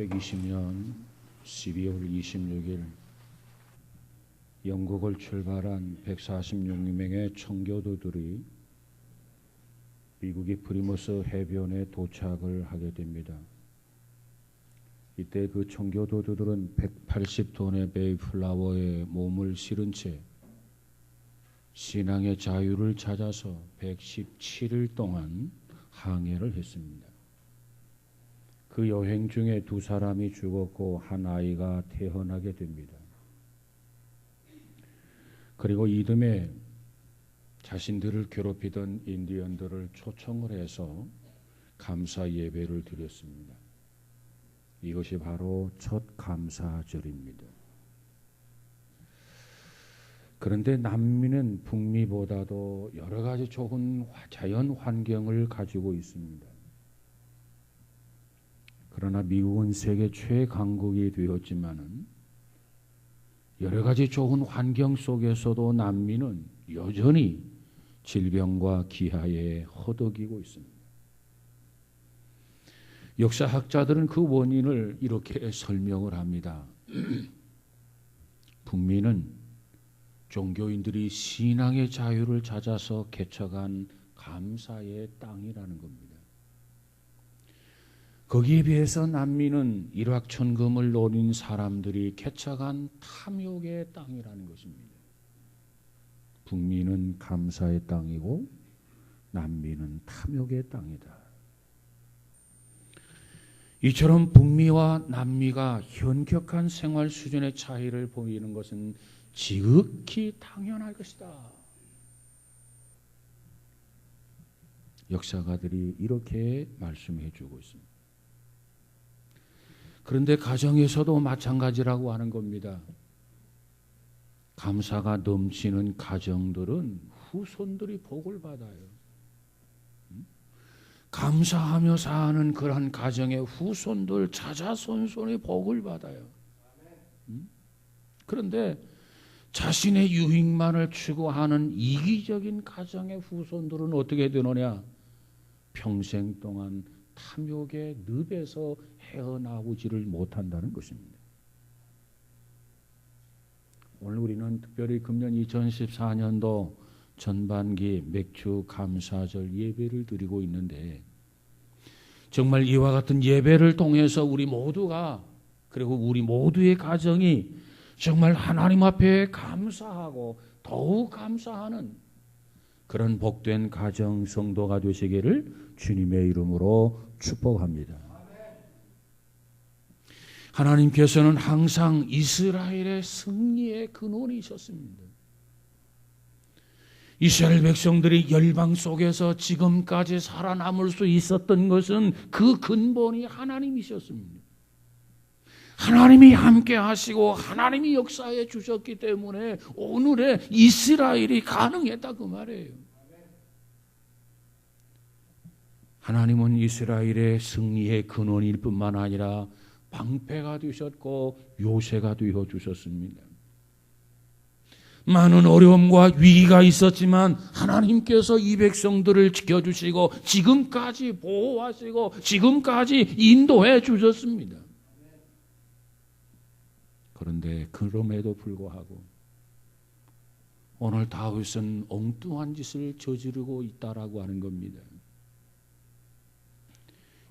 1620년 12월 26일 영국을 출발한 146명의 청교도들이 미국의 프리머스 해변에 도착을 하게 됩니다. 이때 그 청교도들은 180톤의 베이플라워에 몸을 실은 채 신앙의 자유를 찾아서 117일 동안 항해를 했습니다. 그 여행 중에 두 사람이 죽었고 한 아이가 태어나게 됩니다. 그리고 이듬해 자신들을 괴롭히던 인디언들을 초청을 해서 감사 예배를 드렸습니다. 이것이 바로 첫 감사절입니다. 그런데 남미는 북미보다도 여러 가지 좋은 자연 환경을 가지고 있습니다. 그러나 미국은 세계 최강국이 되었지만은 여러 가지 좋은 환경 속에서도 남미는 여전히 질병과 기아에 허덕이고 있습니다. 역사학자들은 그 원인을 이렇게 설명을 합니다. 북미는 종교인들이 신앙의 자유를 찾아서 개척한 감사의 땅이라는 겁니다. 거기에 비해서 남미는 일확천금을 노린 사람들이 개척한 탐욕의 땅이라는 것입니다. 북미는 감사의 땅이고 남미는 탐욕의 땅이다. 이처럼 북미와 남미가 현격한 생활 수준의 차이를 보이는 것은 지극히 당연할 것이다. 역사가들이 이렇게 말씀해 주고 있습니다. 그런데 가정에서도 마찬가지라고 하는 겁니다. 감사가 넘치는 가정들은 후손들이 복을 받아요. 감사하며 사는 그러한 가정의 후손들 자자손손의 복을 받아요. 그런데 자신의 유익만을 추구하는 이기적인 가정의 후손들은 어떻게 되느냐? 평생 동안 탐욕의 늪에서 헤어나오지를 못한다는 것입니다. 오늘 우리는 특별히 금년 2014년도 전반기 맥주 감사절 예배를 드리고 있는데 정말 이와 같은 예배를 통해서 우리 모두가 그리고 우리 모두의 가정이 정말 하나님 앞에 감사하고 더욱 감사하는 그런 복된 가정 성도가 되시기를 주님의 이름으로 축복합니다. 하나님께서는 항상 이스라엘의 승리의 근원이셨습니다. 이스라엘 백성들이 열방 속에서 지금까지 살아남을 수 있었던 것은 그 근본이 하나님이셨습니다. 하나님이 함께 하시고 하나님이 역사해 주셨기 때문에 오늘의 이스라엘이 가능했다 그 말이에요. 하나님은 이스라엘의 승리의 근원일 뿐만 아니라 방패가 되셨고 요새가 되어 주셨습니다. 많은 어려움과 위기가 있었지만 하나님께서 이 백성들을 지켜주시고 지금까지 보호하시고 지금까지 인도해 주셨습니다. 그런데 그럼에도 불구하고 오늘 다윗은 엉뚱한 짓을 저지르고 있다라고 하는 겁니다.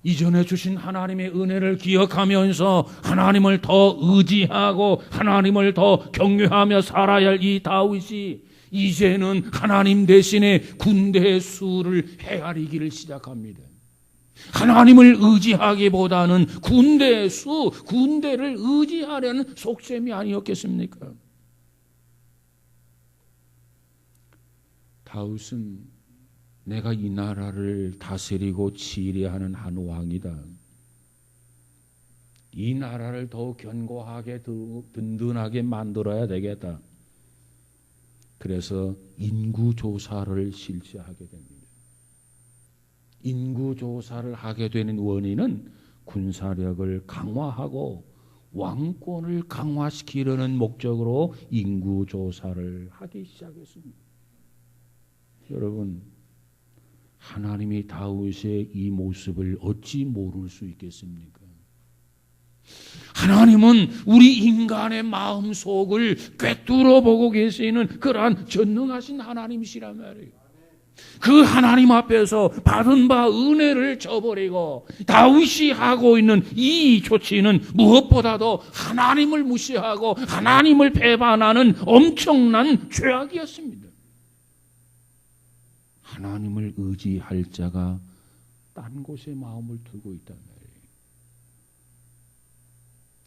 이전에 주신 하나님의 은혜를 기억하면서 하나님을 더 의지하고 하나님을 더 경외하며 살아야 할 이 다윗이 이제는 하나님 대신에 군대의 수를 헤아리기를 시작합니다. 하나님을 의지하기보다는 군대의 수, 군대를 의지하려는 속셈이 아니었겠습니까? 다윗은 내가 이 나라를 다스리고 지휘하는 한 왕이다. 이 나라를 더욱 견고하게 든든하게 만들어야 되겠다. 그래서 인구조사를 실시하게 됩니다. 인구조사를 하게 되는 원인은 군사력을 강화하고 왕권을 강화시키려는 목적으로 인구조사를 하기 시작했습니다. 여러분, 하나님이 다윗의 이 모습을 어찌 모를 수 있겠습니까? 하나님은 우리 인간의 마음속을 꿰뚫어 보고 계시는 그러한 전능하신 하나님이시란 말이에요. 그 하나님 앞에서 받은 바 은혜를 저버리고 다윗이 하고 있는 이 조치는 무엇보다도 하나님을 무시하고 하나님을 배반하는 엄청난 죄악이었습니다. 하나님을 의지할 자가 딴 곳에 마음을 두고 있단 말이에요.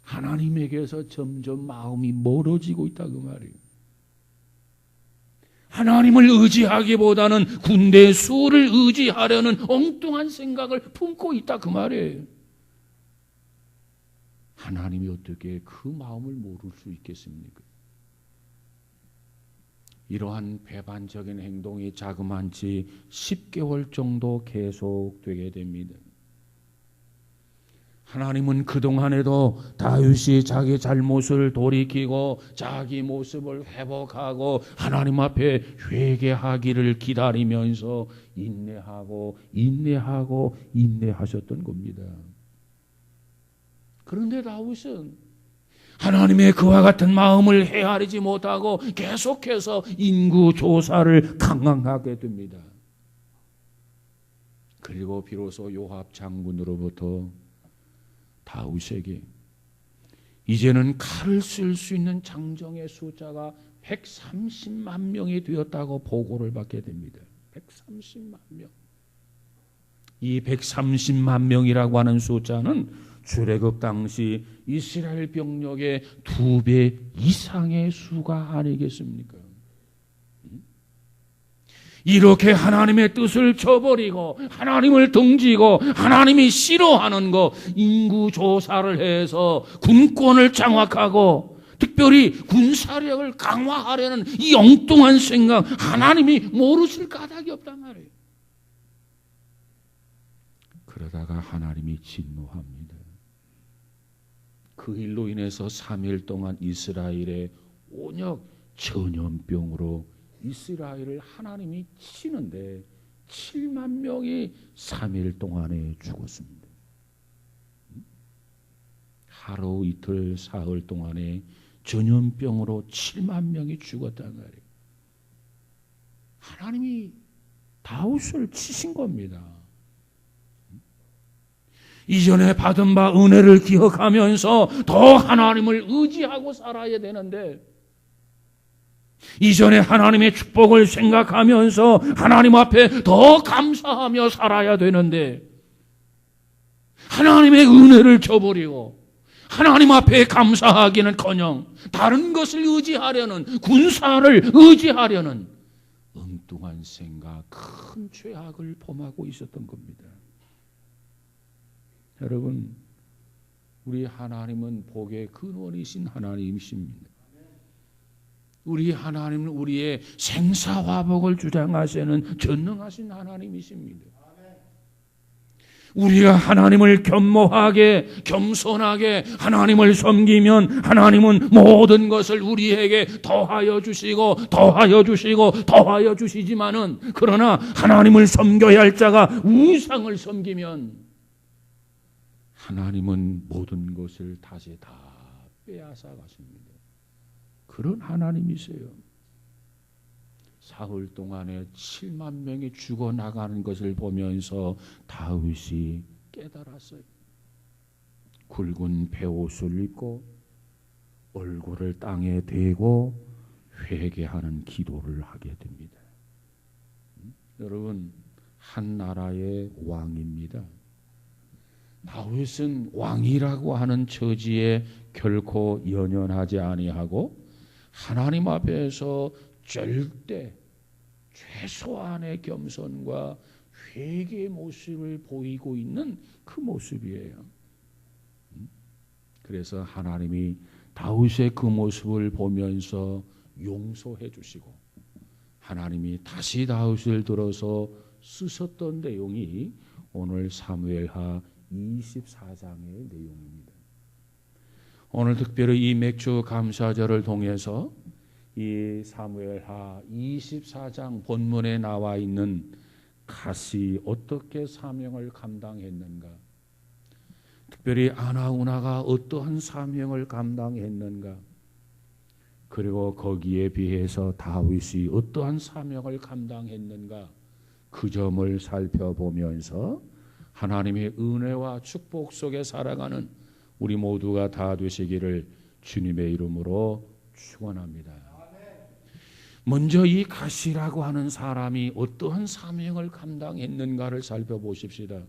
하나님에게서 점점 마음이 멀어지고 있다 그 말이에요. 하나님을 의지하기보다는 군대 수를 의지하려는 엉뚱한 생각을 품고 있다 그 말이에요. 하나님이 어떻게 그 마음을 모를 수 있겠습니까? 이러한 배반적인 행동이 자그만치 10개월 정도 계속되게 됩니다. 하나님은 그동안에도 다윗이 자기 잘못을 돌이키고 자기 모습을 회복하고 하나님 앞에 회개하기를 기다리면서 인내하셨던 겁니다. 그런데 다윗은 하나님의 그와 같은 마음을 헤아리지 못하고 계속해서 인구조사를 강행하게 됩니다. 그리고 비로소 요압 장군으로부터 다윗에게 이제는 칼을 쓸 수 있는 장정의 숫자가 130만 명이 되었다고 보고를 받게 됩니다. 130만 명. 이 130만 명이라고 하는 숫자는 출애굽 당시 이스라엘 병력의 2배 이상의 수가 아니겠습니까? 이렇게 하나님의 뜻을 저버리고 하나님을 등지고 하나님이 싫어하는 거 인구조사를 해서 군권을 장악하고 특별히 군사력을 강화하려는 이 엉뚱한 생각 하나님이 모르실 까닭이 없단 말이에요. 그러다가 하나님이 진노합니다. 그 일로 인해서 3일 동안 이스라엘의 온역 전염병으로 이스라엘을 하나님이 치는데 7만 명이 3일 동안에 죽었습니다. 하루 이틀 사흘 동안에 전염병으로 7만 명이 죽었단 말이에요. 하나님이 다윗을 치신 겁니다. 이전에 받은 바 은혜를 기억하면서 더 하나님을 의지하고 살아야 되는데 이전에 하나님의 축복을 생각하면서 하나님 앞에 더 감사하며 살아야 되는데 하나님의 은혜를 저버리고 하나님 앞에 감사하기는커녕 다른 것을 의지하려는 군사를 의지하려는 엉뚱한 생각, 큰 죄악을 범하고 있었던 겁니다. 여러분, 우리 하나님은 복의 근원이신 하나님이십니다. 우리 하나님은 우리의 생사화복을 주장하시는 전능하신 하나님이십니다. 우리가 하나님을 겸모하게 겸손하게 하나님을 섬기면 하나님은 모든 것을 우리에게 더하여 주시고 더하여 주시고 더하여 주시지만은 그러나 하나님을 섬겨야 할 자가 우상을 섬기면 하나님은 모든 것을 다시 다 빼앗아 가십니다. 그런 하나님이세요. 사흘 동안에 7만 명이 죽어나가는 것을 보면서 다윗이 깨달았어요. 굵은 베옷을 입고 얼굴을 땅에 대고 회개하는 기도를 하게 됩니다. 여러분, 한 나라의 왕입니다. 다윗은 왕이라고 하는 처지에 결코 연연하지 아니하고 하나님 앞에서 절대 최소한의 겸손과 회개의 모습을 보이고 있는 그 모습이에요. 그래서 하나님이 다윗의 그 모습을 보면서 용서해 주시고 하나님이 다시 다윗을 들어서 쓰셨던 내용이 오늘 사무엘하 24장의 내용입니다. 오늘 특별히 이 맥주 감사절을 통해서 이 사무엘하 24장 본문에 나와 있는 갓이 어떻게 사명을 감당했는가, 특별히 아나우나가 어떠한 사명을 감당했는가, 그리고 거기에 비해서 다윗이 어떠한 사명을 감당했는가, 그 점을 살펴보면서 하나님의 은혜와 축복 속에 살아가는 우리 모두가 다 되시기를 주님의 이름으로 축원합니다. 먼저 이 가시라고 하는 사람이 어떠한 사명을 감당했는가를 살펴보십시다.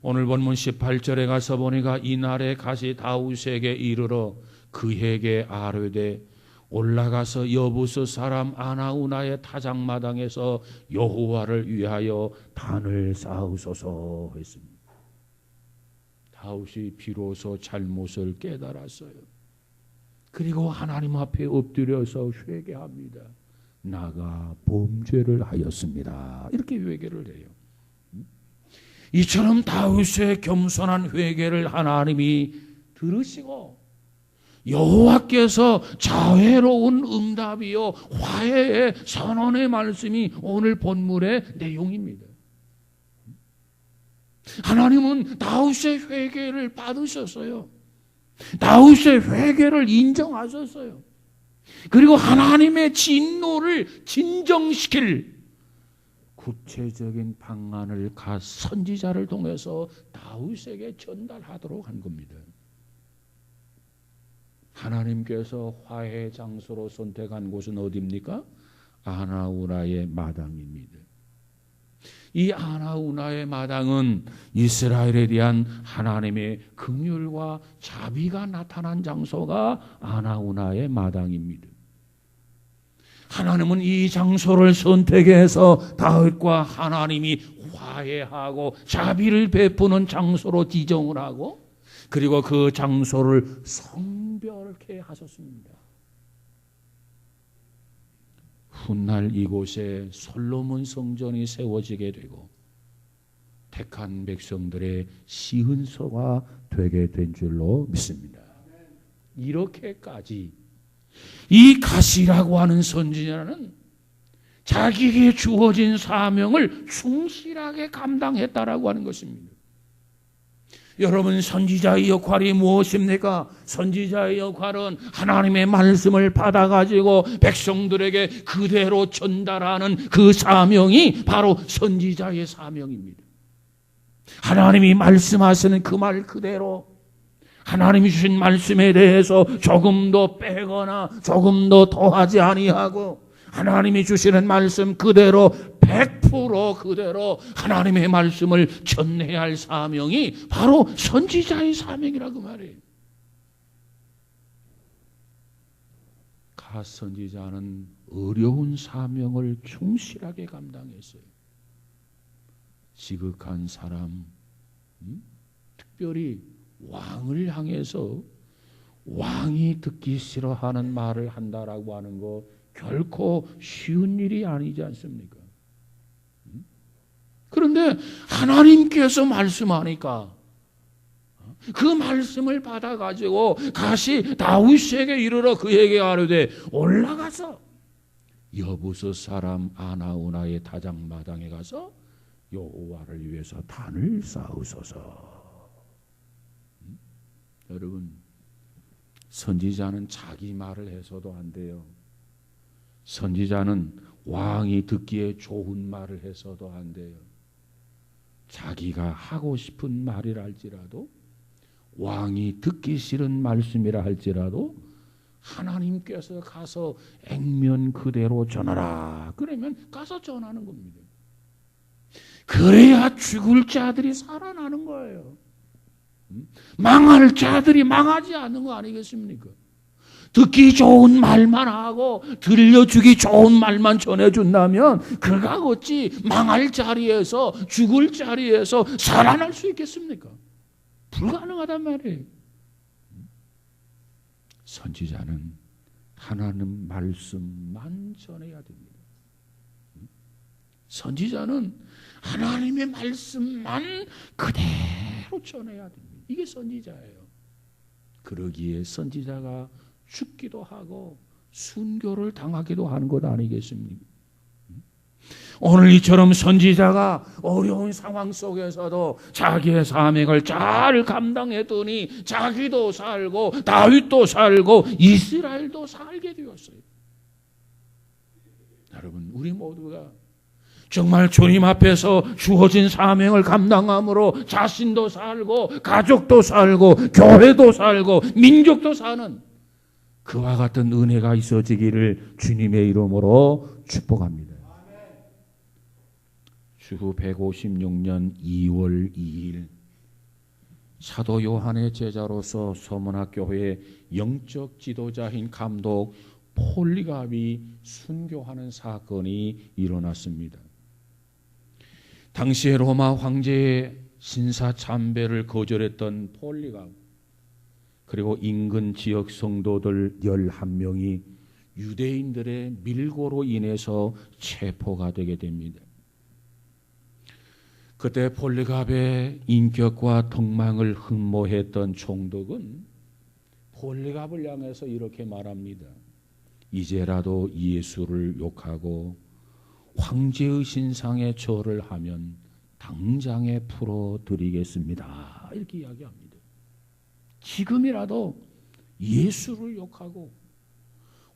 오늘 본문 18절에 가서 보니까 이날에 가시 다윗에게 이르러 그에게 아뢰되 올라가서 여부스 사람 아나우나의 타작마당에서 여호와를 위하여 단을 쌓으소서 했습니다. 다윗이 비로소 잘못을 깨달았어요. 그리고 하나님 앞에 엎드려서 회개합니다. 나가 범죄를 하였습니다. 이렇게 회개를 해요. 이처럼 다윗의 겸손한 회개를 하나님이 들으시고 여호와께서 자애로운 응답이요 화해의 선언의 말씀이 오늘 본문의 내용입니다. 하나님은 다윗의 회개를 받으셨어요. 다윗의 회개를 인정하셨어요. 그리고 하나님의 진노를 진정시킬 구체적인 방안을 각 선지자를 통해서 다윗에게 전달하도록 한 겁니다. 하나님께서 화해 장소로 선택한 곳은 어디입니까? 아나우나의 마당입니다. 이 아나우나의 마당은 이스라엘에 대한 하나님의 긍휼과 자비가 나타난 장소가 아나우나의 마당입니다. 하나님은 이 장소를 선택해서 다윗과 하나님이 화해하고 자비를 베푸는 장소로 지정을 하고, 그리고 그 장소를 성별케 하셨습니다. 훗날 이곳에 솔로몬 성전이 세워지게 되고 택한 백성들의 시은서가 되게 된 줄로 믿습니다. 이렇게까지 이 가시라고 하는 선지자는 자기에게 주어진 사명을 충실하게 감당했다라고 하는 것입니다. 여러분, 선지자의 역할이 무엇입니까? 선지자의 역할은 하나님의 말씀을 받아가지고 백성들에게 그대로 전달하는 그 사명이 바로 선지자의 사명입니다. 하나님이 말씀하시는 그 말 그대로, 하나님이 주신 말씀에 대해서 조금도 빼거나 조금도 더하지 아니하고 하나님이 주시는 말씀 그대로 100% 그대로 하나님의 말씀을 전해야 할 사명이 바로 선지자의 사명이라고 말해요. 가 선지자는 어려운 사명을 충실하게 감당했어요. 지극한 사람, 특별히 왕을 향해서 왕이 듣기 싫어하는 말을 한다라고 하는 거 결코 쉬운 일이 아니지 않습니까? 그런데 하나님께서 말씀하니까 그 말씀을 받아가지고 다시 다윗에게 이르러 그에게 아뢰되 올라가서 여부스 사람 아나우나의 다장마당에 가서 여호와를 위해서 단을 쌓으소서. 여러분, 선지자는 자기 말을 해서도 안 돼요. 선지자는 왕이 듣기에 좋은 말을 해서도 안 돼요. 자기가 하고 싶은 말이라 할지라도, 왕이 듣기 싫은 말씀이라 할지라도 하나님께서 가서 액면 그대로 전하라 그러면 가서 전하는 겁니다. 그래야 죽을 자들이 살아나는 거예요. 망할 자들이 망하지 않는 거 아니겠습니까? 듣기 좋은 말만 하고 들려주기 좋은 말만 전해준다면 그가 어찌 망할 자리에서 죽을 자리에서 살아날 수 있겠습니까? 불가능하단 말이에요. 선지자는 하나님 말씀만 전해야 됩니다. 선지자는 하나님의 말씀만 그대로 전해야 됩니다. 이게 선지자예요. 그러기에 선지자가 죽기도 하고 순교를 당하기도 하는 것 아니겠습니까? 오늘 이처럼 선지자가 어려운 상황 속에서도 자기의 사명을 잘 감당했더니 자기도 살고 다윗도 살고 이스라엘도 살게 되었어요. 여러분, 우리 모두가 정말 주님 앞에서 주어진 사명을 감당함으로 자신도 살고 가족도 살고 교회도 살고 민족도 사는 그와 같은 은혜가 있어지기를 주님의 이름으로 축복합니다. 주 156년 2월 2일 사도 요한의 제자로서 서문학교회의 영적 지도자인 감독 폴리갑이 순교하는 사건이 일어났습니다. 당시에 로마 황제의 신사 참배를 거절했던 폴리갑 그리고 인근 지역 성도들 11명이 유대인들의 밀고로 인해서 체포가 되게 됩니다. 그때 폴리갑의 인격과 덕망을 흠모했던 총독은 폴리갑을 향해서 이렇게 말합니다. 이제라도 예수를 욕하고 황제의 신상에 절을 하면 당장에 풀어드리겠습니다. 이렇게 이야기합니다. 지금이라도 예수를 욕하고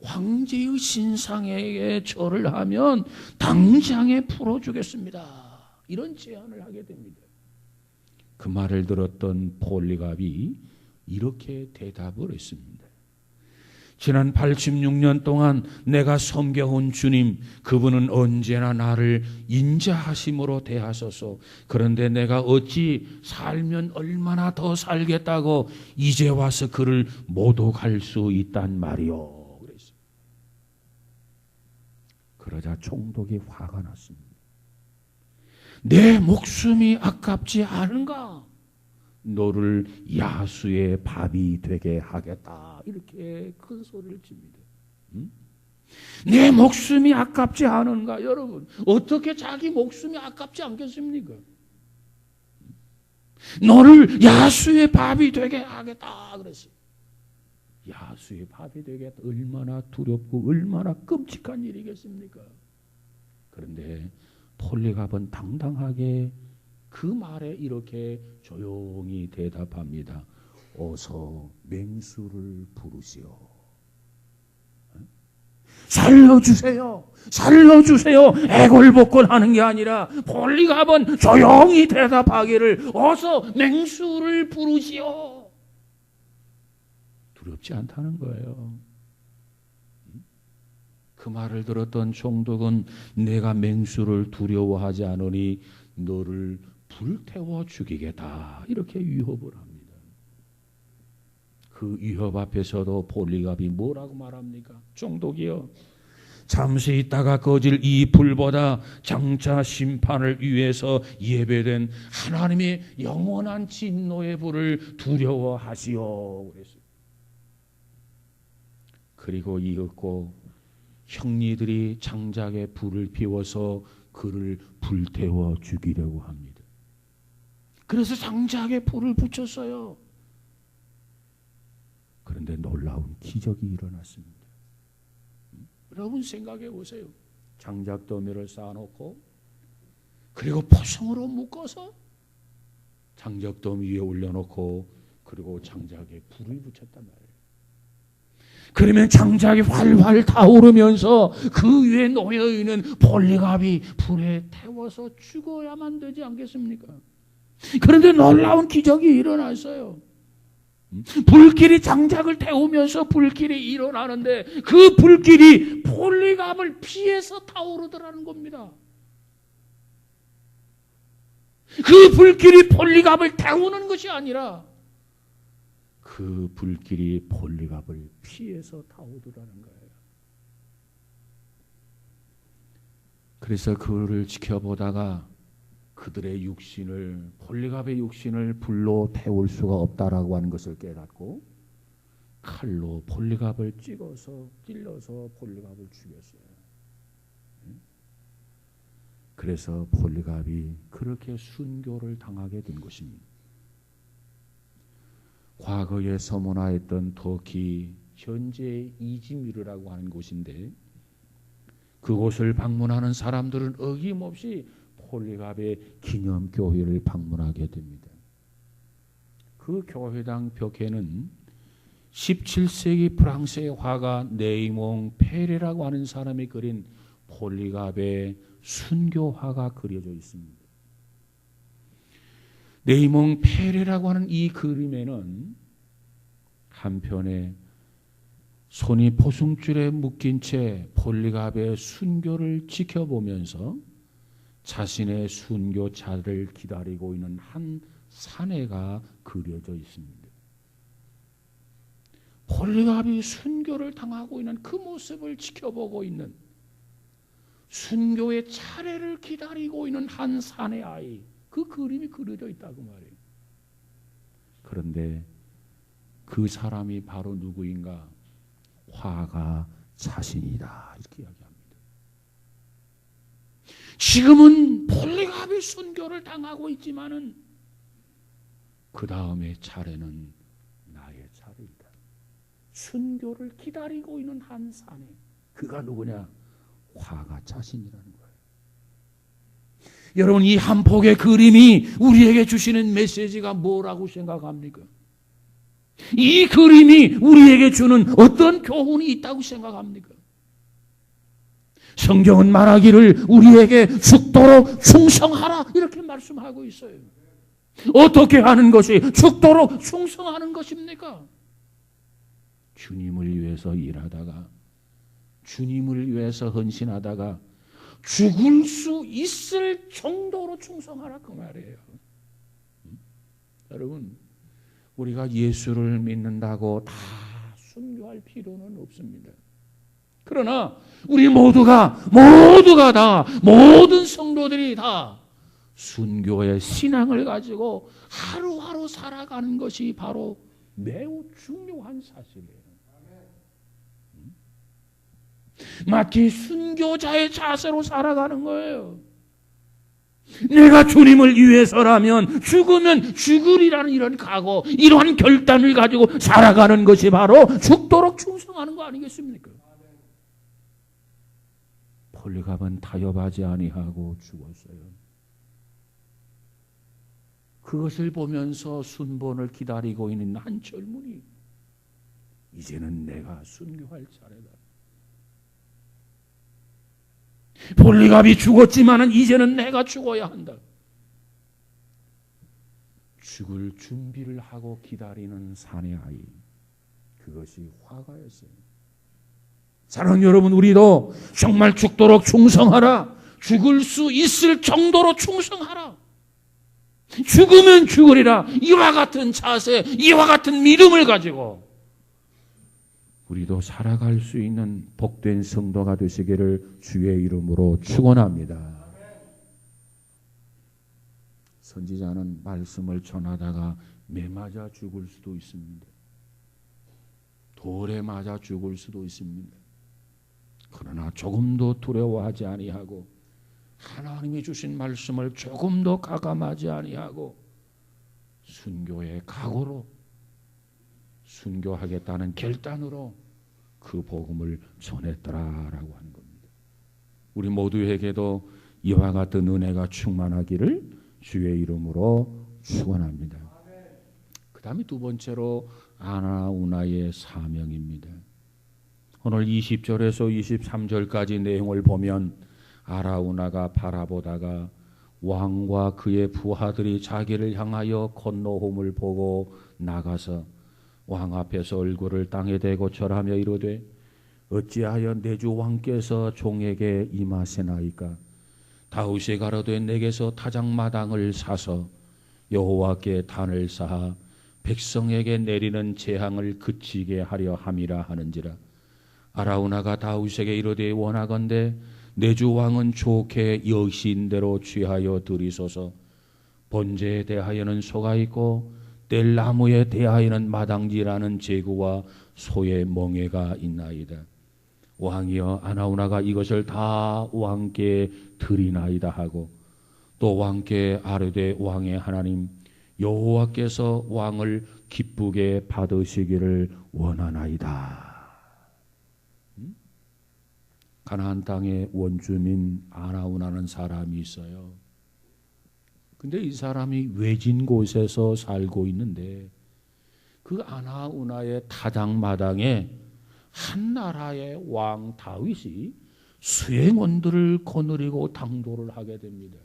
황제의 신상에 절을 하면 당장에 풀어주겠습니다. 이런 제안을 하게 됩니다. 그 말을 들었던 폴리갑이 이렇게 대답을 했습니다. 지난 86년 동안 내가 섬겨온 주님, 그분은 언제나 나를 인자하심으로 대하소서. 그런데 내가 어찌 살면 얼마나 더 살겠다고 이제 와서 그를 모독할 수 있단 말이오. 그랬어요. 그러자 총독이 화가 났습니다. 내 목숨이 아깝지 않은가? 너를 야수의 밥이 되게 하겠다. 이렇게 큰 소리를 칩니다. 내 목숨이 아깝지 않은가? 여러분, 어떻게 자기 목숨이 아깝지 않겠습니까? 너를 야수의 밥이 되게 하겠다 그랬어요. 야수의 밥이 되겠다. 얼마나 두렵고 얼마나 끔찍한 일이겠습니까? 그런데 폴리갑은 당당하게 그 말에 이렇게 조용히 대답합니다. 어서 맹수를 부르시오. 살려주세요. 살려주세요. 애걸복걸하는 게 아니라 폴리갑은 조용히 대답하기를 어서 맹수를 부르시오. 두렵지 않다는 거예요. 그 말을 들었던 총독은 내가 맹수를 두려워하지 않으니 너를 불태워 죽이겠다. 이렇게 위협을 합니다. 그 위협 앞에서도 폴리갑이 뭐라고 말합니까? 총독이요. 잠시 있다가 꺼질 이 불보다 장차 심판을 위해서 예배된 하나님의 영원한 진노의 불을 두려워하시오. 그랬어요. 그리고 이윽고 형리들이 장작에 불을 피워서 그를 불태워 죽이려고 합니다. 그래서 장작에 불을 붙였어요. 그런데 놀라운 기적이 일어났습니다. 여러분 생각해 보세요. 장작 더미를 쌓아놓고 그리고 포성으로 묶어서 장작 더미 위에 올려놓고 그리고 장작에 불을 붙였단 말이에요. 그러면 장작이 활활 타오르면서 그 위에 놓여있는 폴리갑이 불에 태워서 죽어야만 되지 않겠습니까? 그런데 놀라운 기적이 일어났어요. 불길이 장작을 태우면서 불길이 일어나는데 그 불길이 폴리갑을 피해서 타오르더라는 겁니다. 그 불길이 폴리갑을 태우는 것이 아니라 그 불길이 폴리갑을 피해서 타오르라는 거예요. 그래서 그를 지켜보다가 그들의 육신을 폴리갑의 육신을 불로 태울 수가 없다라고 하는 것을 깨닫고 칼로 폴리갑을 찔러서 폴리갑을 죽였어요. 그래서 폴리갑이 그렇게 순교를 당하게 된 것입니다. 과거에 서문화했던 터키 현재 이즈미르라고 하는 곳인데 그곳을 방문하는 사람들은 어김없이 폴리갑의 기념교회를 방문하게 됩니다. 그 교회당 벽에는 17세기 프랑스의 화가 네이몽 페레라고 하는 사람이 그린 폴리갑의 순교화가 그려져 있습니다. 네이몽 페레라고 하는 이 그림에는 한편에 손이 포승줄에 묶인 채 폴리갑의 순교를 지켜보면서 자신의 순교자를 기다리고 있는 한 사내가 그려져 있습니다. 폴리갑이 순교를 당하고 있는 그 모습을 지켜보고 있는, 순교의 차례를 기다리고 있는 한 사내 아이, 그 그림이 그려져 있다고 말이에요. 그런데 그 사람이 바로 누구인가? 화가 자신이다, 이렇게 이야기합니다. 지금은 폴리갑이 순교를 당하고 있지만은 그 다음의 차례는 나의 차례이다. 순교를 기다리고 있는 한 사내, 그가 누구냐? 화가 자신이라는 거예요. 여러분, 이 한 폭의 그림이 우리에게 주시는 메시지가 뭐라고 생각합니까? 이 그림이 우리에게 주는 어떤 교훈이 있다고 생각합니까? 성경은 말하기를 우리에게 죽도록 충성하라, 이렇게 말씀하고 있어요. 어떻게 하는 것이 죽도록 충성하는 것입니까? 주님을 위해서 일하다가, 주님을 위해서 헌신하다가 죽을 수 있을 정도로 충성하라, 그 말이에요. 여러분, 우리가 예수를 믿는다고 다 순교할 필요는 없습니다. 그러나 우리 모두가 다, 모든 성도들이 다 순교의 신앙을 가지고 하루하루 살아가는 것이 바로 매우 중요한 사실이에요. 마치 순교자의 자세로 살아가는 거예요. 내가 주님을 위해서라면 죽으면 죽으리라는 이런 각오, 이러한 결단을 가지고 살아가는 것이 바로 죽도록 충성하는 거 아니겠습니까? 폴리갑은 타협하지 아니하고 죽었어요. 그것을 보면서 순본을 기다리고 있는 한 젊은이, 이제는 내가 순교할 차례다. 폴리갑이 죽었지만 이제는 내가 죽어야 한다. 죽을 준비를 하고 기다리는 사내 아이, 그것이 화가였어요. 사랑하는 여러분, 우리도 정말 죽도록 충성하라. 죽을 수 있을 정도로 충성하라. 죽으면 죽으리라. 이와 같은 자세, 이와 같은 믿음을 가지고 우리도 살아갈 수 있는 복된 성도가 되시기를 주의 이름으로 축원합니다. 선지자는 말씀을 전하다가 매 맞아 죽을 수도 있습니다. 돌에 맞아 죽을 수도 있습니다. 그러나 조금도 두려워하지 아니하고 하나님이 주신 말씀을 조금도 가감하지 아니하고 순교의 각오로, 순교하겠다는 결단으로 그 복음을 전했더라라고 하는 겁니다. 우리 모두에게도 이와 같은 은혜가 충만하기를 주의 이름으로 축원합니다. 그 다음에 두 번째로 아나우나의 사명입니다. 오늘 20절에서 23절까지 내용을 보면 아라우나가 바라보다가 왕과 그의 부하들이 자기를 향하여 건너옴을 보고 나가서 왕 앞에서 얼굴을 땅에 대고 절하며 이르되 어찌하여 내 주 왕께서 종에게 임하시나이까? 다윗이 가로되 내게서 타작마당을 사서 여호와께 단을 쌓아 백성에게 내리는 재앙을 그치게 하려 함이라 하는지라. 아라우나가 다윗에게 이르되 원하건대 내 주 왕은 좋게 여신 대로 취하여 드리소서. 번제에 대하여는 소가 있고 뗄 나무에 대하여는 마당지라는 제구와 소의 멍에가 있나이다. 왕이여, 아나우나가 이것을 다 왕께 드리나이다 하고 또 왕께 아뢰되 왕의 하나님 여호와께서 왕을 기쁘게 받으시기를 원하나이다. 가나안 땅의 원주민 아나운하는 사람이 있어요. 근데 이 사람이 외진 곳에서 살고 있는데 그 아나운하의 타작마당에 한 나라의 왕 다윗이 수행원들을 거느리고 당도를 하게 됩니다.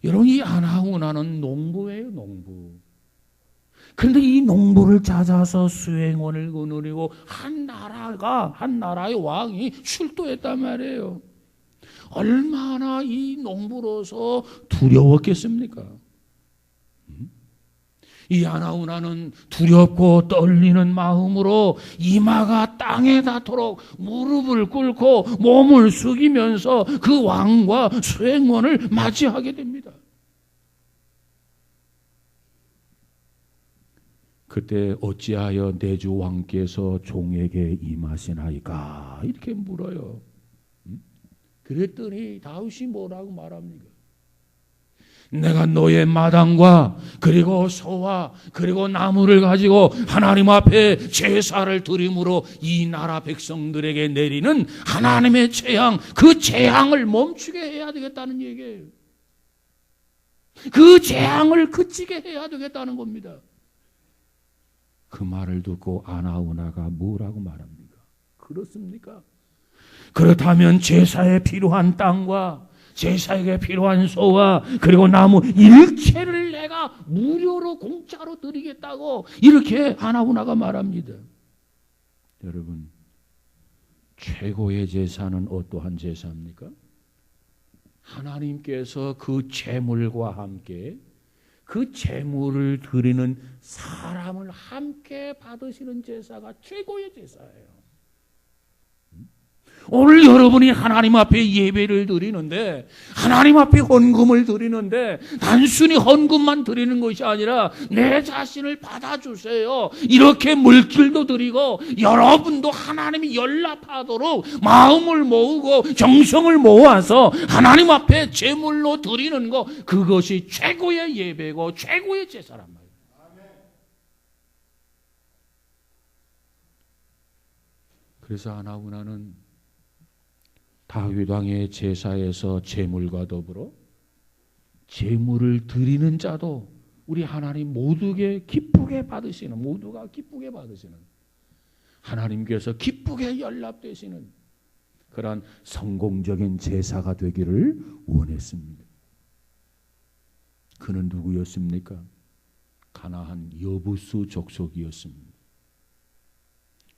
여러분, 이 아나운하는 농부예요, 농부. 그런데 이 농부를 찾아서 수행원을 거느리고 한 나라의 왕이 출도했단 말이에요. 얼마나 이 농부로서 두려웠겠습니까? 이 아나운하는 두렵고 떨리는 마음으로 이마가 땅에 닿도록 무릎을 꿇고 몸을 숙이면서 그 왕과 수행원을 맞이하게 됩니다. 그때 어찌하여 내 주 왕께서 종에게 임하시나이까 이렇게 물어요. 그랬더니 다윗이 뭐라고 말합니까? 내가 너의 마당과 그리고 소와 그리고 나무를 가지고 하나님 앞에 제사를 드림으로 이 나라 백성들에게 내리는 하나님의 재앙, 그 재앙을 멈추게 해야 되겠다는 얘기예요. 그 재앙을 그치게 해야 되겠다는 겁니다. 그 말을 듣고 아나운하가 뭐라고 말합니까? 그렇습니까? 그렇다면 제사에 필요한 땅과 제사에게 필요한 소와 그리고 나무 일체를 내가 무료로 공짜로 드리겠다고 이렇게 아나운하가 말합니다. 여러분, 최고의 제사는 어떠한 제사입니까? 하나님께서 그 제물과 함께 그 제물을 드리는 사람을 함께 받으시는 제사가 최고의 제사예요. 오늘 여러분이 하나님 앞에 예배를 드리는데, 하나님 앞에 헌금을 드리는데 단순히 헌금만 드리는 것이 아니라 내 자신을 받아주세요, 이렇게 물질도 드리고 여러분도 하나님이 연락하도록 마음을 모으고 정성을 모아서 하나님 앞에 제물로 드리는 것, 그것이 최고의 예배고 최고의 제사란 말이에요. 그래서 아나운하는 다윗 왕의 제사에서 제물과 더불어 제물을 드리는 자도 우리 하나님 모두가 기쁘게 받으시는 하나님께서 기쁘게 연락되시는 그런 성공적인 제사가 되기를 원했습니다. 그는 누구였습니까? 가나안 여부스 족속이었습니다.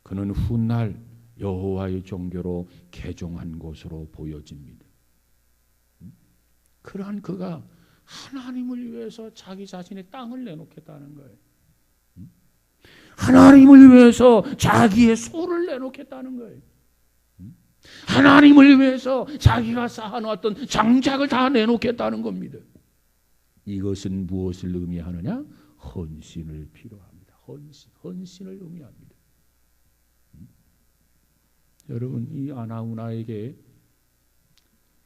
그는 훗날 여호와의 종교로 개종한 것으로 보여집니다. 그러한 그가 하나님을 위해서 자기 자신의 땅을 내놓겠다는 거예요. 하나님을 위해서 자기의 소를 내놓겠다는 거예요. 하나님을 위해서 자기가 쌓아놓았던 장작을 다 내놓겠다는 겁니다. 이것은 무엇을 의미하느냐? 헌신을 필요합니다. 헌신을 의미합니다. 여러분, 이 아나운하에게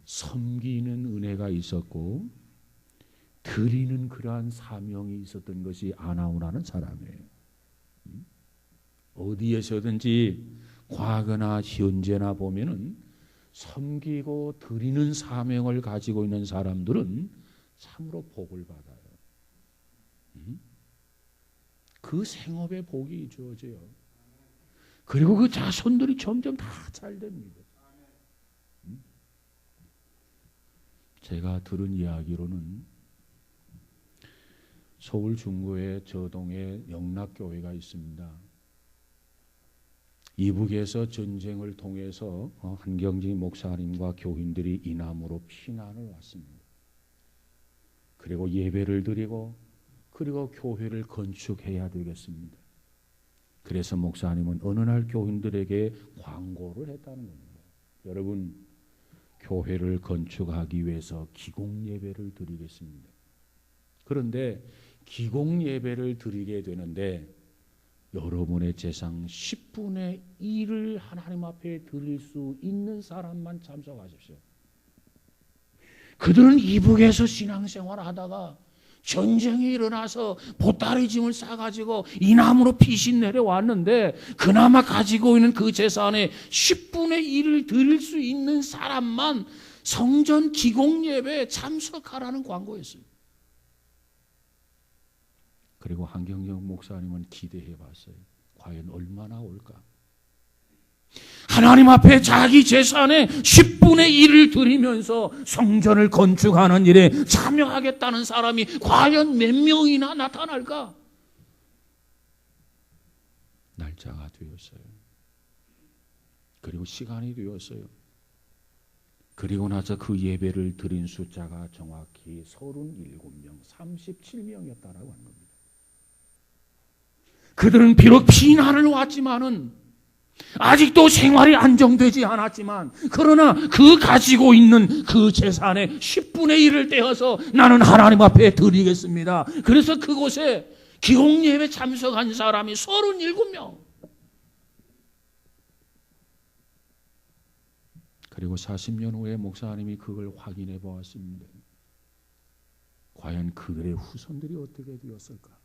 섬기는 은혜가 있었고 드리는 그러한 사명이 있었던 것이 아나운하는 사람이에요. 어디에서든지 과거나 현재나 보면은 섬기고 드리는 사명을 가지고 있는 사람들은 참으로 복을 받아요. 그 생업에 복이 주어져요. 그리고 그 자손들이 점점 다 잘 됩니다. 제가 들은 이야기로는 서울 중구의 저동에 영락교회가 있습니다. 이북에서 전쟁을 통해서 한경진 목사님과 교인들이 이남으로 피난을 왔습니다. 그리고 예배를 드리고 그리고 교회를 건축해야 되겠습니다. 그래서 목사님은 어느 날 교인들에게 광고를 했다는 겁니다. 여러분, 교회를 건축하기 위해서 기공 예배를 드리겠습니다. 그런데 기공 예배를 드리게 되는데 여러분의 재산 10분의 1을 하나님 앞에 드릴 수 있는 사람만 참석하십시오. 그들은 이북에서 신앙생활을 하다가 전쟁이 일어나서 보따리 짐을 싸가지고 이 나무로 피신 내려왔는데 그나마 가지고 있는 그 재산의 10분의 1을 드릴 수 있는 사람만 성전 기공 예배에 참석하라는 광고였어요. 그리고 한경영 목사님은 기대해 봤어요. 과연 얼마나 올까? 하나님 앞에 자기 재산의 10분의 1을 드리면서 성전을 건축하는 일에 참여하겠다는 사람이 과연 몇 명이나 나타날까? 날짜가 되었어요. 그리고 시간이 되었어요. 그리고 나서 그 예배를 드린 숫자가 정확히 37명, 37명이었다라고 하는 겁니다. 그들은 비록 피난을 왔지만은 아직도 생활이 안정되지 않았지만 그러나 그 가지고 있는 그 재산의 10분의 1을 떼어서 나는 하나님 앞에 드리겠습니다. 그래서 그곳에 기공예배 참석한 사람이 37명. 그리고 40년 후에 목사님이 그걸 확인해 보았습니다. 과연 그들의 후손들이 어떻게 되었을까?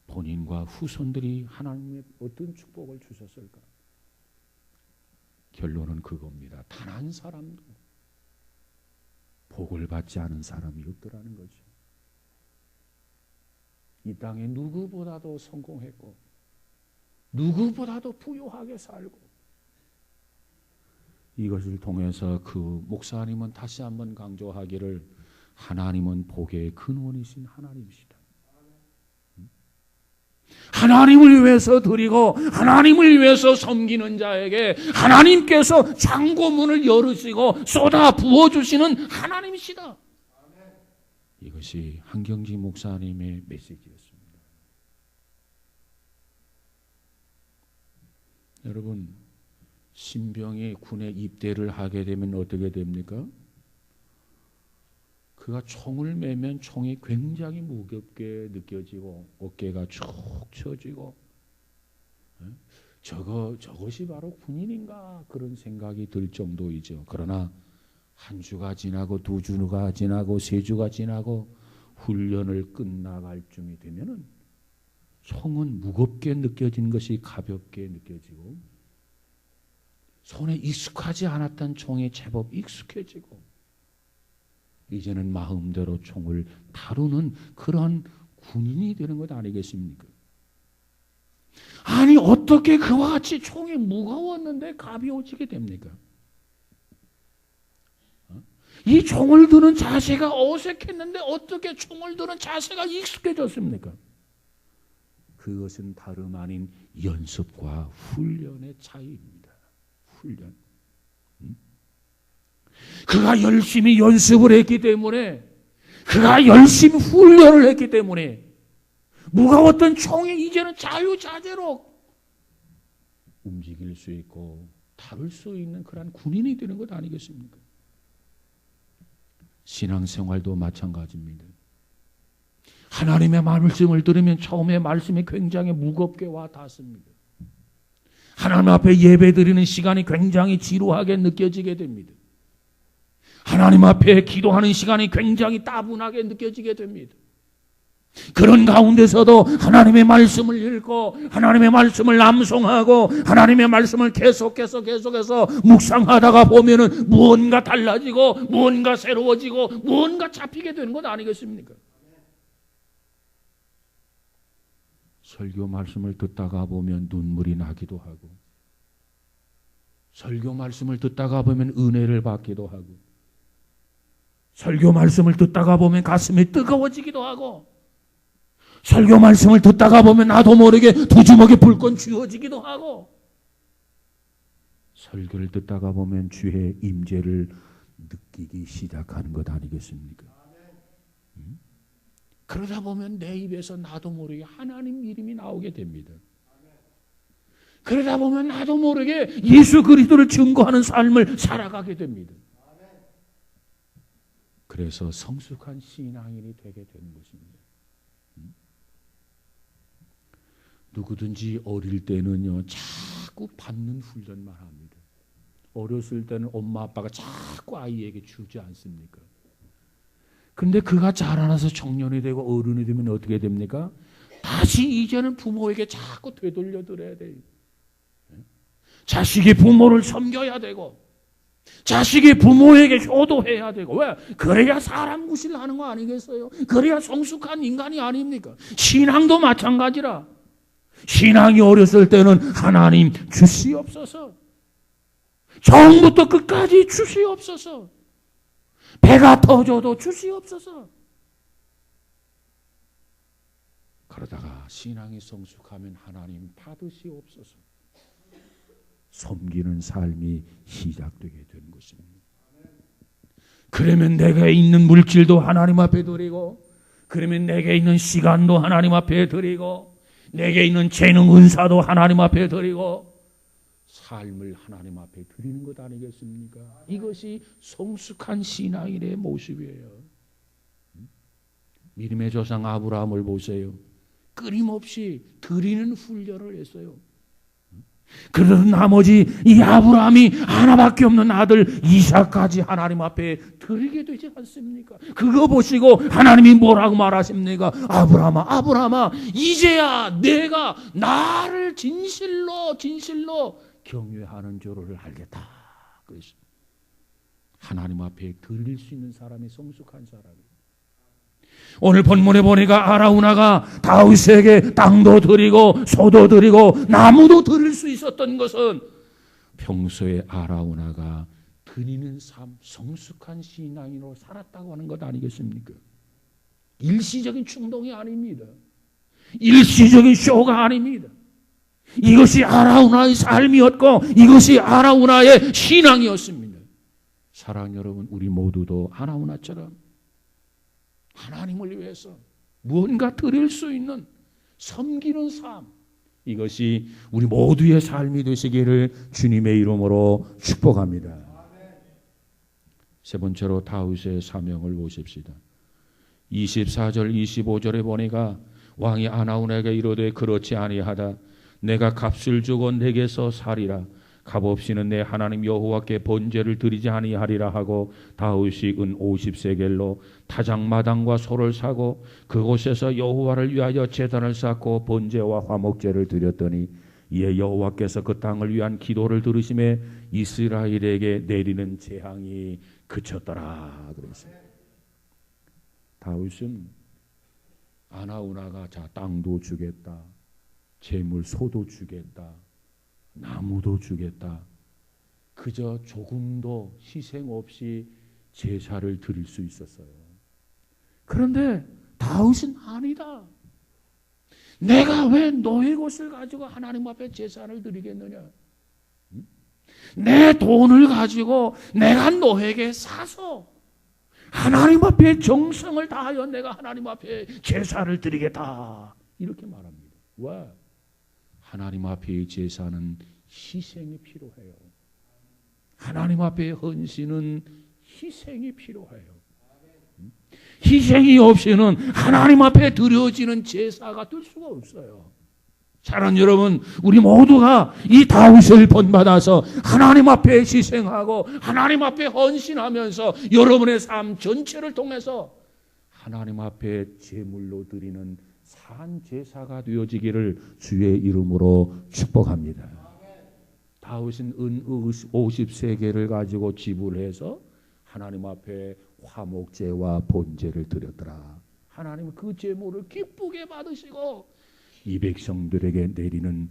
본인과 후손들이 하나님의 어떤 축복을 주셨을까? 결론은 그겁니다. 단 한 사람도 복을 받지 않은 사람이 없더라는 거죠. 이 땅에 누구보다도 성공했고 누구보다도 부유하게 살고 이것을 통해서 그 목사님은 다시 한번 강조하기를 하나님은 복의 근원이신 하나님이시다. 하나님을 위해서 드리고 하나님을 위해서 섬기는 자에게 하나님께서 창고문을 열으시고 쏟아 부어주시는 하나님이시다. 이것이 한경지 목사님의 메시지였습니다. 여러분, 신병이 군에 입대를 하게 되면 어떻게 됩니까? 그가 총을 매면 총이 굉장히 무겁게 느껴지고 어깨가 축 처지고 저것이 바로 군인인가 그런 생각이 들 정도이죠. 그러나 한 주가 지나고 두 주가 지나고 세 주가 지나고 훈련을 끝나갈 쯤이 되면은 총은 무겁게 느껴진 것이 가볍게 느껴지고 손에 익숙하지 않았던 총에 제법 익숙해지고 이제는 마음대로 총을 다루는 그런 군인이 되는 것 아니겠습니까? 아니 어떻게 그와 같이 총이 무거웠는데 가벼워지게 됩니까? 이 총을 드는 자세가 어색했는데 어떻게 총을 드는 자세가 익숙해졌습니까? 그것은 다름 아닌 연습과 훈련의 차이입니다. 훈련. 그가 열심히 연습을 했기 때문에 그가 열심히 훈련을 했기 때문에 무거웠던 총이 이제는 자유자재로 움직일 수 있고 다룰 수 있는 그런 군인이 되는 것 아니겠습니까? 신앙생활도 마찬가지입니다. 하나님의 말씀을 들으면 처음에 말씀이 굉장히 무겁게 와 닿습니다. 하나님 앞에 예배드리는 시간이 굉장히 지루하게 느껴지게 됩니다. 하나님 앞에 기도하는 시간이 굉장히 따분하게 느껴지게 됩니다. 그런 가운데서도 하나님의 말씀을 읽고 하나님의 말씀을 암송하고 하나님의 말씀을 계속해서 묵상하다가 보면은 무언가 달라지고 무언가 새로워지고 무언가 잡히게 되는 것 아니겠습니까? 설교 말씀을 듣다가 보면 눈물이 나기도 하고 설교 말씀을 듣다가 보면 은혜를 받기도 하고 설교 말씀을 듣다가 보면 가슴이 뜨거워지기도 하고 설교 말씀을 듣다가 보면 나도 모르게 두 주먹에 불꽃 쥐어지기도 하고 설교를 듣다가 보면 주의 임재를 느끼기 시작하는 것 아니겠습니까? 그러다 보면 내 입에서 나도 모르게 하나님 이름이 나오게 됩니다. 그러다 보면 나도 모르게 예수 그리스도를 증거하는 삶을 살아가게 됩니다. 그래서 성숙한 신앙인이 되게 되는 것입니다. 누구든지 어릴 때는요 자꾸 받는 훈련만 합니다. 어렸을 때는 엄마 아빠가 자꾸 아이에게 주지 않습니까? 근데 그가 자라나서 청년이 되고 어른이 되면 어떻게 됩니까? 다시 이제는 부모에게 자꾸 되돌려 드려야 돼요. 자식이 부모를 섬겨야 되고 자식이 부모에게 효도해야 되고. 왜? 그래야 사람 구실하는 거 아니겠어요? 그래야 성숙한 인간이 아닙니까? 신앙도 마찬가지라. 신앙이 어렸을 때는 하나님 주시옵소서, 처음부터 끝까지 주시옵소서, 배가 터져도 주시옵소서. 그러다가 신앙이 성숙하면 하나님 받으시옵소서, 섬기는 삶이 시작되게 되는 것입니다. 그러면 내게 있는 물질도 하나님 앞에 드리고, 그러면 내게 있는 시간도 하나님 앞에 드리고, 내게 있는 재능 은사도 하나님 앞에 드리고, 삶을 하나님 앞에 드리는 것 아니겠습니까? 이것이 성숙한 신앙인의 모습이에요. 믿음의 조상 아브라함을 보세요. 끊임없이 드리는 훈련을 했어요. 그래서 나머지 이 아브라함이 하나밖에 없는 아들 이삭까지 하나님 앞에 드리게 되지 않습니까? 그거 보시고 하나님이 뭐라고 말하십니까? 아브라함아, 아브라함아, 이제야 내가 나를 진실로 경외하는 줄을 알겠다. 그래서 하나님 앞에 드릴 수 있는 사람이 성숙한 사람이에요. 오늘 본문에 보니까 아라우나가 다윗에게 땅도 드리고 소도 드리고 나무도 드릴 수 있었던 것은 평소에 아라우나가 드리는 삶, 성숙한 신앙인으로 살았다고 하는 것 아니겠습니까? 일시적인 충동이 아닙니다. 일시적인 쇼가 아닙니다. 이것이 아라우나의 삶이었고 이것이 아라우나의 신앙이었습니다. 사랑하는 여러분, 우리 모두도 아라우나처럼 하나님을 위해서 무언가 드릴 수 있는 섬기는 삶, 이것이 우리 모두의 삶이 되시기를 주님의 이름으로 축복합니다. 세 번째로 다윗의 사명을 보십시다. 24절 25절에 보니까 왕이 아나운에게 이르되 그렇지 아니하다. 내가 값을 주고 내게서 살이라. 값없이는 내 하나님 여호와께 번제를 드리지 아니하리라 하고 다윗이 은 50세겔로 타작마당과 소를 사고 그곳에서 여호와를 위하여 제단을 쌓고 번제와 화목제를 드렸더니 이에 여호와께서 그 땅을 위한 기도를 들으심에 이스라엘에게 내리는 재앙이 그쳤더라. 그랬어요. 다윗은 아나우나가 자 땅도 주겠다, 재물 소도 주겠다, 나무도 주겠다, 그저 조금도 희생 없이 제사를 드릴 수 있었어요. 그런데 다윗은 아니다. 내가 왜 너의 것을 가지고 하나님 앞에 제사를 드리겠느냐? 내 돈을 가지고 내가 너에게 사서 하나님 앞에 정성을 다하여 내가 하나님 앞에 제사를 드리겠다. 이렇게 말합니다. 왜? 하나님 앞의 제사는 희생이 필요해요. 하나님 앞의 헌신은 희생이 필요해요. 희생이 없이는 하나님 앞에 드려지는 제사가 될 수가 없어요. 사랑하는 여러분, 우리 모두가 이 다윗을 본받아서 하나님 앞에 희생하고 하나님 앞에 헌신하면서 여러분의 삶 전체를 통해서 하나님 앞에 제물로 드리는 산 제사가 되어지기를 주의 이름으로 축복합니다. 다윗은 은 50세겔을 가지고 지불해서 하나님 앞에 화목제와 번제를 드렸더라. 하나님은 그 제물을 기쁘게 받으시고 이 백성들에게 내리는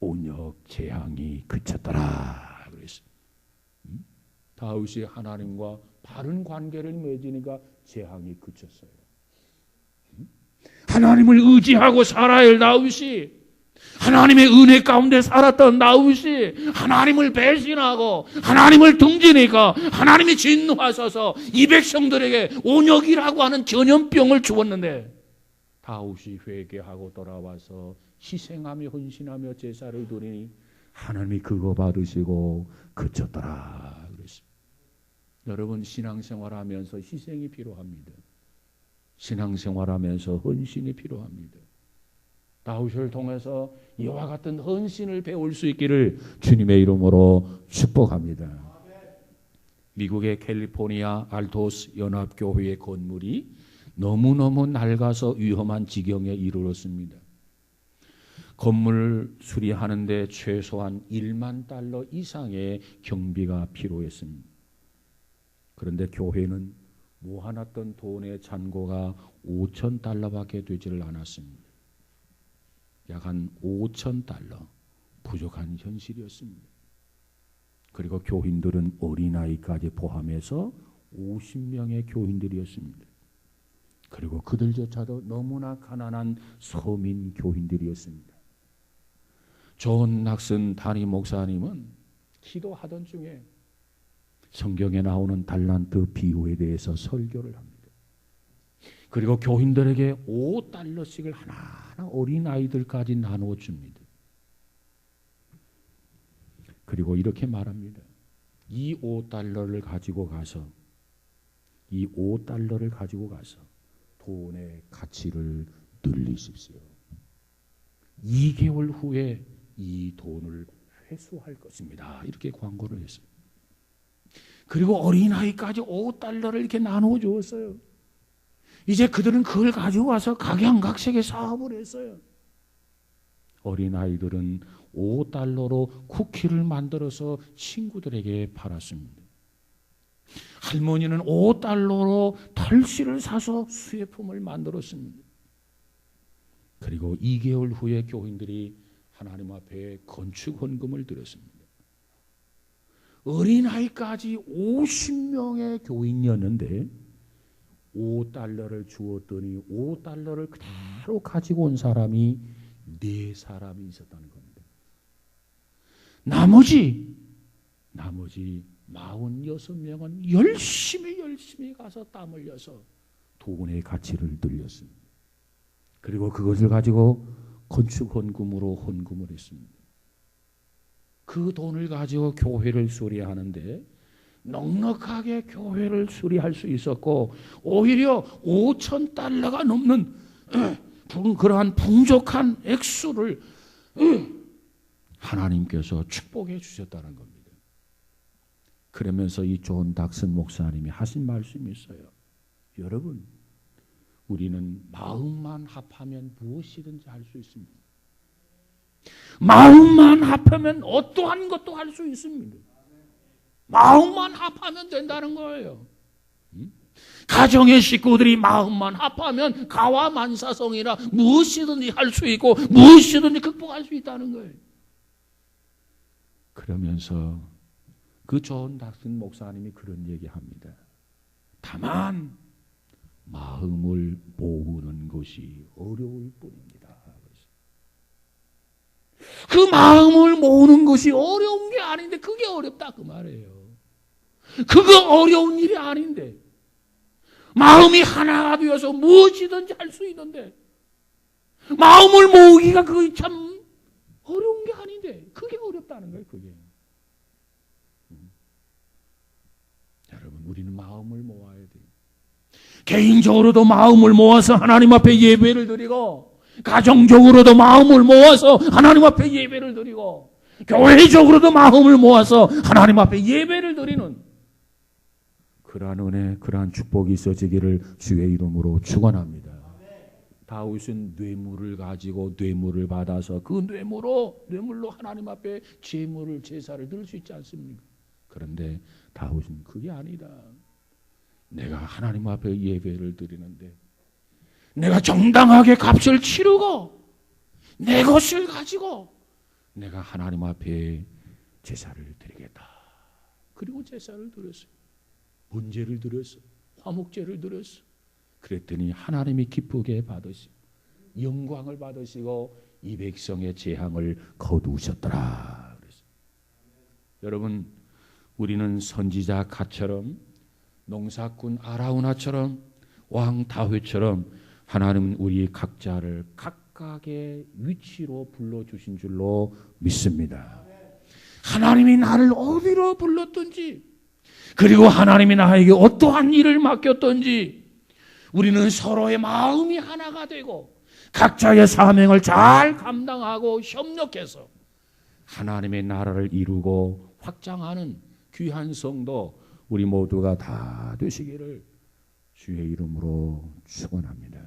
온역 재앙이 그쳤더라. 그랬어요. 다윗이 하나님과 바른 관계를 맺으니까 재앙이 그쳤어요. 하나님을 의지하고 살아야 할 다윗이, 하나님의 은혜 가운데 살았던 다윗이 하나님을 배신하고 하나님을 등지니까 하나님이 진노하셔서 이 백성들에게 온역이라고 하는 전염병을 주었는데 다윗이 회개하고 돌아와서 희생하며 헌신하며 제사를 드리니 하나님이 그거 받으시고 그쳤더라. 그랬습니다. 여러분, 신앙생활하면서 희생이 필요합니다. 신앙생활하면서 헌신이 필요합니다. 다윗을 통해서 이와 같은 헌신을 배울 수 있기를 주님의 이름으로 축복합니다. 미국의 캘리포니아 알토스 연합교회의 건물이 너무너무 낡아서 위험한 지경에 이르렀습니다. 건물 수리하는데 최소한 $10,000 이상의 경비가 필요했습니다. 그런데 교회는 모아놨던 돈의 잔고가 $5,000밖에 되지를 않았습니다. 약 한 $5,000 부족한 현실이었습니다. 그리고 교인들은 어린아이까지 포함해서 50명의 교인들이었습니다. 그리고 그들조차도 너무나 가난한 서민 교인들이었습니다. 존 낙슨 담임 목사님은 기도하던 중에 성경에 나오는 달란트 비유에 대해서 설교를 합니다. 그리고 교인들에게 $5씩을 하나하나 어린아이들까지 나누어 줍니다. 그리고 이렇게 말합니다. 이 $5를 가지고 가서 돈의 가치를 늘리십시오. 2개월 후에 이 돈을 회수할 것입니다. 이렇게 광고를 했어요. 그리고 어린아이까지 $5를 이렇게 나누어 주었어요. 이제 그들은 그걸 가지고 와서 각양각색의 사업을 했어요. 어린아이들은 $5로 쿠키를 만들어서 친구들에게 팔았습니다. 할머니는 $5로 털실을 사서 수혜품을 만들었습니다. 그리고 2개월 후에 교인들이 하나님 앞에 건축 헌금을 드렸습니다. 어린아이까지 50명의 교인이었는데 $5를 주었더니 $5를 그대로 가지고 온 사람이 4사람이 있었다는 겁니다. 나머지 46명은 열심히 가서 땀 흘려서 돈의 가치를 늘렸습니다. 그리고 그것을 가지고 건축 헌금으로 헌금을 했습니다. 그 돈을 가지고 교회를 수리하는데 넉넉하게 교회를 수리할 수 있었고, 오히려 $5,000가 넘는 그러한 풍족한 액수를 하나님께서 축복해 주셨다는 겁니다. 그러면서 이 존 닥슨 목사님이 하신 말씀이 있어요. 여러분, 우리는 마음만 합하면 무엇이든지 할 수 있습니다. 마음만 합하면 어떠한 것도 할 수 있습니다. 마음만 합하면 된다는 거예요. 가정의 식구들이 마음만 합하면 가와 만사성이라 무엇이든지 할 수 있고 무엇이든지 극복할 수 있다는 거예요. 그러면서 그 존 닥슨 목사님이 그런 얘기합니다. 다만 마음을 모으는 것이 어려울 뿐입니다. 그 마음을 모으는 것이 어려운 게 아닌데 그게 어렵다 그 말이에요. 그거 어려운 일이 아닌데 마음이 하나가 되어서 무엇이든지 할 수 있는데 마음을 모으기가 그게 참 어려운 게 아닌데 그게 어렵다는 거예요. 그게. 여러분, 우리는 마음을 모아야 돼요. 개인적으로도 마음을 모아서 하나님 앞에 예배를 드리고, 가정적으로도 마음을 모아서 하나님 앞에 예배를 드리고, 교회적으로도 마음을 모아서 하나님 앞에 예배를 드리는 그러한 은혜, 그러한 축복이 있어지기를 주의 이름으로 축원합니다. 다윗은 뇌물을 가지고 뇌물을 받아서 그 뇌물로 하나님 앞에 제물을 제사를 드릴 수 있지 않습니까? 그런데 다윗은 그게 아니다. 내가 하나님 앞에 예배를 드리는데 내가 정당하게 값을 치르고 내 것을 가지고 내가 하나님 앞에 제사를 드리겠다. 그리고 제사를 드렸어요. 문제를 드렸어. 화목제를 드렸어. 그랬더니 하나님이 기쁘게 받으시고 영광을 받으시고 이 백성의 재앙을 거두셨더라. 그랬어요. 여러분, 우리는 선지자 갓처럼, 농사꾼 아라우나처럼, 왕 다윗처럼 하나님은 우리 각자를 각각의 위치로 불러주신 줄로 믿습니다. 하나님이 나를 어디로 불렀든지, 그리고 하나님이 나에게 어떠한 일을 맡겼든지 우리는 서로의 마음이 하나가 되고 각자의 사명을 잘 감당하고 협력해서 하나님의 나라를 이루고 확장하는 귀한 성도, 우리 모두가 다 되시기를 주의 이름으로 축원합니다.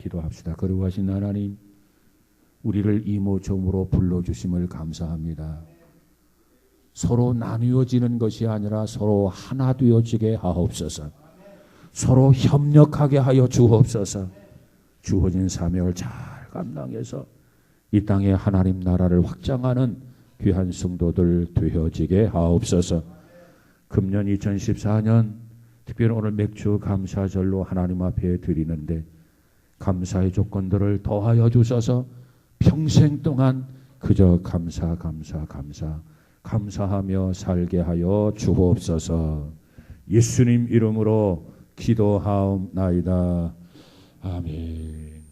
기도합시다. 거룩하신 하나님, 우리를 이모저모로 불러주심을 감사합니다. 서로 나누어지는 것이 아니라 서로 하나 되어지게 하옵소서. 서로 협력하게 하여 주옵소서. 주어진 사명을 잘 감당해서 이 땅에 하나님 나라를 확장하는 귀한 성도들 되어지게 하옵소서. 금년 2014년 특별히 오늘 맥주 감사절로 하나님 앞에 드리는데 감사의 조건들을 더하여 주셔서 평생 동안 그저 감사하며 살게 하여 주옵소서. 예수님 이름으로 기도하옵나이다. 아멘.